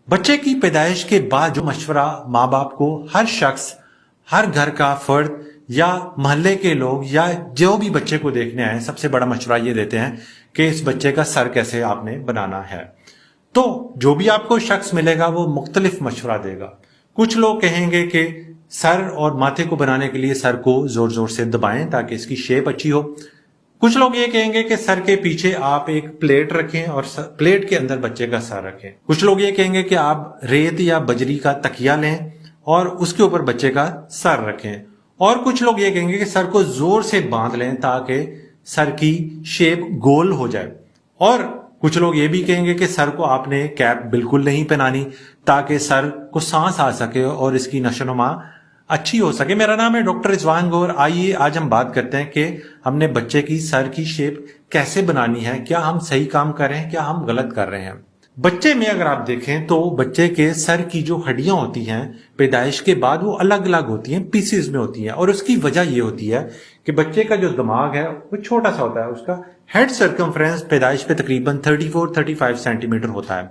بچے کی پیدائش کے بعد جو مشورہ ماں باپ کو ہر شخص، ہر گھر کا فرد یا محلے کے لوگ یا جو بھی بچے کو دیکھنے آئے سب سے بڑا مشورہ یہ دیتے ہیں کہ اس بچے کا سر کیسے آپ نے بنانا ہے۔ تو جو بھی آپ کو شخص ملے گا وہ مختلف مشورہ دے گا۔ کچھ لوگ کہیں گے کہ سر اور ماتھے کو بنانے کے لیے سر کو زور زور سے دبائیں تاکہ اس کی شیپ اچھی ہو۔ کچھ لوگ یہ کہیں گے کہ سر کے پیچھے آپ ایک پلیٹ رکھیں اور پلیٹ کے اندر بچے کا سر رکھیں۔ کچھ لوگ یہ کہیں گے کہ آپ ریت یا بجری کا تکیا لیں اور اس کے اوپر بچے کا سر رکھیں، اور کچھ لوگ یہ کہیں گے کہ سر کو زور سے باندھ لیں تاکہ سر کی شیپ گول ہو جائے، اور کچھ لوگ یہ بھی کہیں گے کہ سر کو آپ نے کیپ بالکل نہیں پہنانی تاکہ سر کو سانس آ سکے اور اس کی نشو و نما اچھی ہو سکے۔ میرا نام ہے ڈاکٹر رضوان گور۔ آئیے آج ہم بات کرتے ہیں کہ ہم نے بچے کی سر کی شیپ کیسے بنانی ہے، کیا ہم صحیح کام کر رہے ہیں، کیا ہم غلط کر رہے ہیں۔ بچے میں اگر آپ دیکھیں تو بچے کے سر کی جو ہڈیاں ہوتی ہیں پیدائش کے بعد وہ الگ الگ ہوتی ہیں، پیسز میں ہوتی ہیں، اور اس کی وجہ یہ ہوتی ہے کہ بچے کا جو دماغ ہے وہ چھوٹا سا ہوتا ہے، اس کا ہیڈ سرکمفرنس پیدائش پہ تقریباً 34-35 سینٹی میٹر ہوتا ہے،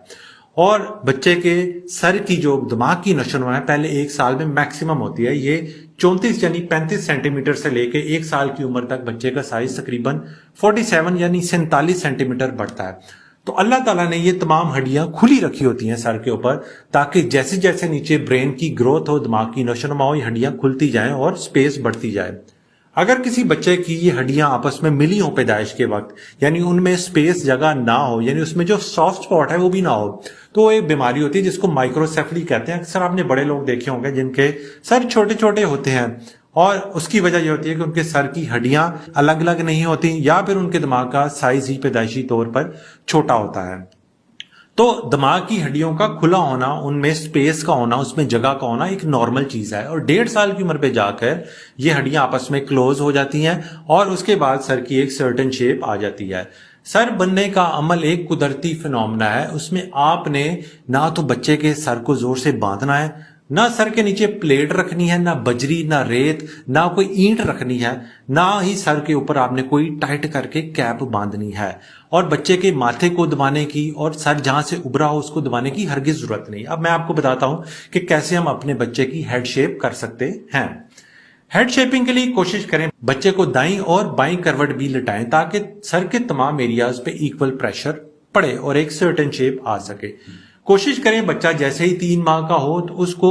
اور بچے کے سر کی جو دماغ کی نشو و نما ہے پہلے ایک سال میں میکسیمم ہوتی ہے، یہ 34 یعنی 35 سینٹی میٹر سے لے کے ایک سال کی عمر تک بچے کا سائز تقریباً 47 یعنی 47 سینٹی میٹر بڑھتا ہے۔ تو اللہ تعالیٰ نے یہ تمام ہڈیاں کھلی رکھی ہوتی ہیں سر کے اوپر تاکہ جیسے جیسے نیچے برین کی گروتھ ہو، دماغ کی نشو و نما ہو، یہ ہڈیاں کھلتی جائیں اور سپیس بڑھتی جائے۔ اگر کسی بچے کی یہ ہڈیاں آپس میں ملی ہوں پیدائش کے وقت، یعنی ان میں سپیس جگہ نہ ہو، یعنی اس میں جو سافٹ سپاٹ ہے وہ بھی نہ ہو، تو ایک بیماری ہوتی ہے جس کو مائکروسیفلی کہتے ہیں۔ اکثر آپ نے بڑے لوگ دیکھے ہوں گے جن کے سر چھوٹے چھوٹے ہوتے ہیں، اور اس کی وجہ یہ ہوتی ہے کہ ان کے سر کی ہڈیاں الگ الگ نہیں ہوتی، یا پھر ان کے دماغ کا سائز ہی پیدائشی طور پر چھوٹا ہوتا ہے۔ تو دماغ کی ہڈیوں کا کھلا ہونا، ان میں سپیس کا ہونا، اس میں جگہ کا ہونا ایک نارمل چیز ہے، اور 1.5 سال کی عمر پہ جا کر یہ ہڈیاں آپس میں کلوز ہو جاتی ہیں اور اس کے بعد سر کی ایک سرٹن شیپ آ جاتی ہے۔ سر بننے کا عمل ایک قدرتی فنومنا ہے، اس میں آپ نے نہ تو بچے کے سر کو زور سے باندھنا ہے، نہ سر کے نیچے پلیٹ رکھنی ہے، نہ بجری، نہ ریت، نہ کوئی اینٹ رکھنی ہے، نہ ہی سر کے اوپر آپ نے کوئی ٹائٹ کر کے کیپ باندھنی ہے، اور بچے کے ماتھے کو دبانے کی اور سر جہاں سے ابھرا ہو اس کو دبانے کی ہرگز ضرورت نہیں۔ اب میں آپ کو بتاتا ہوں کہ کیسے ہم اپنے بچے کی ہیڈ شیپ کر سکتے ہیں۔ ہیڈ شیپنگ کے لیے کوشش کریں بچے کو دائیں اور بائیں کروٹ بھی لٹائیں تاکہ سر کے تمام ایریاز پہ ایکول پریشر پڑے اور ایک سرٹن شیپ آ سکے۔ کوشش کریں بچہ جیسے ہی 3 ماہ کا ہو تو اس کو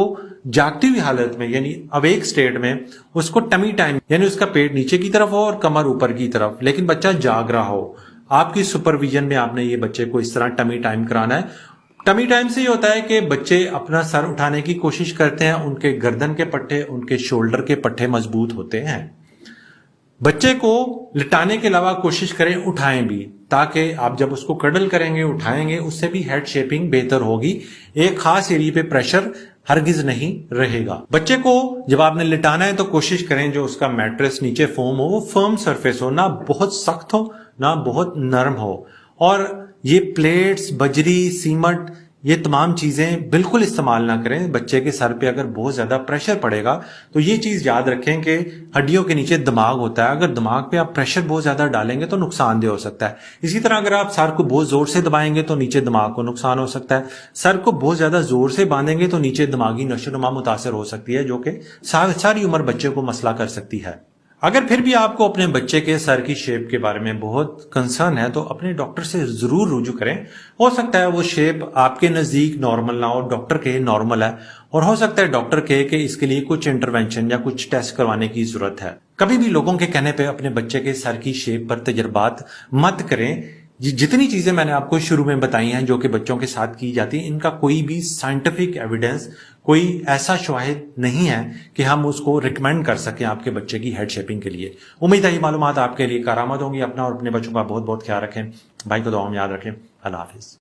جاگتی ہوئی حالت میں، یعنی اویک سٹیٹ میں، اس کو ٹمی ٹائم، یعنی اس کا پیٹ نیچے کی طرف ہو اور کمر اوپر کی طرف، لیکن بچہ جاگ رہا ہو۔ آپ کی سپرویژن میں آپ نے یہ بچے کو اس طرح ٹمی ٹائم کرانا ہے۔ ٹمی ٹائم سے یہ ہوتا ہے کہ بچے اپنا سر اٹھانے کی کوشش کرتے ہیں، ان کے گردن کے پٹھے، ان کے شولڈر کے پٹھے مضبوط ہوتے ہیں۔ بچے کو لٹانے کے علاوہ کوشش کریں اٹھائیں بھی، تاکہ آپ جب اس کو کڈل کریں گے، اٹھائیں گے، اس سے بھی ہیڈ شیپنگ بہتر ہوگی، ایک خاص ایریا پہ پریشر ہرگز نہیں رہے گا۔ بچے کو جب آپ نے لٹانا ہے تو کوشش کریں جو اس کا میٹریس نیچے فوم ہو وہ فرم سرفیس ہو، نہ بہت سخت ہو نہ بہت نرم ہو، اور یہ پلیٹس، بجری، سیمنٹ، یہ تمام چیزیں بالکل استعمال نہ کریں۔ بچے کے سر پہ اگر بہت زیادہ پریشر پڑے گا تو یہ چیز یاد رکھیں کہ ہڈیوں کے نیچے دماغ ہوتا ہے، اگر دماغ پہ آپ پریشر بہت زیادہ ڈالیں گے تو نقصان دہ ہو سکتا ہے۔ اسی طرح اگر آپ سر کو بہت زور سے دبائیں گے تو نیچے دماغ کو نقصان ہو سکتا ہے، سر کو بہت زیادہ زور سے باندھیں گے تو نیچے دماغی نشو و نما متاثر ہو سکتی ہے، جو کہ ساری عمر بچے کو مسئلہ کر سکتی ہے۔ اگر پھر بھی آپ کو اپنے بچے کے سر کی شیپ کے بارے میں بہت کنسرن ہے تو اپنے ڈاکٹر سے ضرور رجوع کریں۔ ہو سکتا ہے وہ شیپ آپ کے نزدیک نارمل نہ ہو، ڈاکٹر کہے نارمل ہے، اور ہو سکتا ہے ڈاکٹر کہے کہ اس کے لیے کچھ انٹروینشن یا کچھ ٹیسٹ کروانے کی ضرورت ہے۔ کبھی بھی لوگوں کے کہنے پہ اپنے بچے کے سر کی شیپ پر تجربات مت کریں۔ جتنی چیزیں میں نے آپ کو شروع میں بتائی ہیں جو کہ بچوں کے ساتھ کی جاتی ہیں، ان کا کوئی بھی سائنٹیفک ایویڈنس، کوئی ایسا شواہد نہیں ہے کہ ہم اس کو ریکمینڈ کر سکیں آپ کے بچے کی ہیڈ شیپنگ کے لیے۔ امید ہے یہ معلومات آپ کے لیے کارآمد ہوں گی۔ اپنا اور اپنے بچوں کا بہت بہت خیال رکھیں، بھائی کو دعاؤں میں یاد رکھیں۔ اللہ حافظ۔